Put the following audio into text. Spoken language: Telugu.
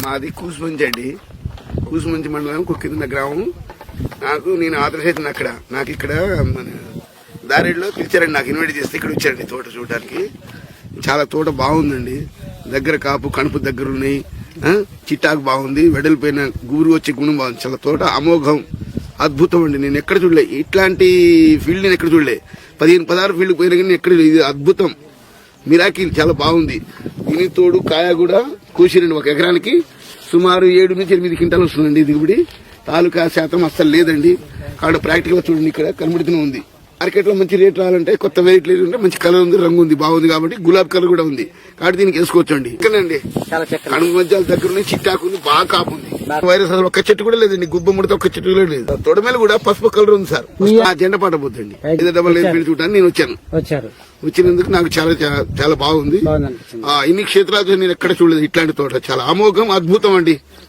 మాది కూసుమంచి అండి. కూసుమంచి మండలం కుక్కింద గ్రామం. నేను ఆదర్శించిన అక్కడ నాకు ఇక్కడ మన దారిలో పిలిచారండి. నాకు ఇన్వైట్ చేస్తే ఇక్కడ వచ్చారండి తోట చూడడానికి. చాలా తోట బాగుందండి. దగ్గర కాపు కణుపు దగ్గర ఉన్నాయి. చిట్టాకు బాగుంది. వెడల్పోయిన గుబురు వచ్చే గుణం బాగుంది. చాలా తోట అమోఘం, అద్భుతం అండి. నేను ఎక్కడ చూడలే ఇట్లాంటి ఫీల్డ్, నేను ఎక్కడ చూడలే. 15-16 ఫీల్డ్ పోయినా కానీ ఎక్కడ ఇది అద్భుతం, మిరాకిల్, చాలా బాగుంది. దీనికి తోడు కాయ కూడా కూసిరండి. ఒక ఎకరానికి సుమారు 7 నుంచి 8 క్వింటాలు వస్తుందండి దిగుబడి. తాలూకా శాతం అస్సలు లేదండి. కాబట్టి ప్రాక్టికల్ చూడండి, ఇక్కడ కనబడుతూనే ఉంది. మార్కెట్ లో మంచి రేట్ రావాలంటే కొత్త వెరైటీ లేదంటే మంచి కలర్ ఉంది, రంగు ఉంది, బాగుంది. కాబట్టి గులాబీ కలర్ కూడా ఉంది. కాబట్టి దీనికి వేసుకోవచ్చండి. ఇక్కడండి కణుగు మధ్యాల దగ్గర ఉంది, చిట్టాకు ఉంది, బాగా కాపు ఉంది. వైరస్ అసలు ఒక్క చెట్టు కూడా లేదండి. గుబ్బ ముడత ఒక్క చెట్టు కూడా లేదు. తొడమేల కూడా పసుపు కలర్ ఉంది సార్. ఆ జెండా పాట పోతుంది. 5 చూడడానికి నేను వచ్చాను. వచ్చినందుకు నాకు చాలా చాలా బాగుంది. ఇన్ని క్షేత్రాలు నేను ఎక్కడ చూడలేదు ఇట్లాంటి తోట. చాలా అమోఘం, అద్భుతం అండి.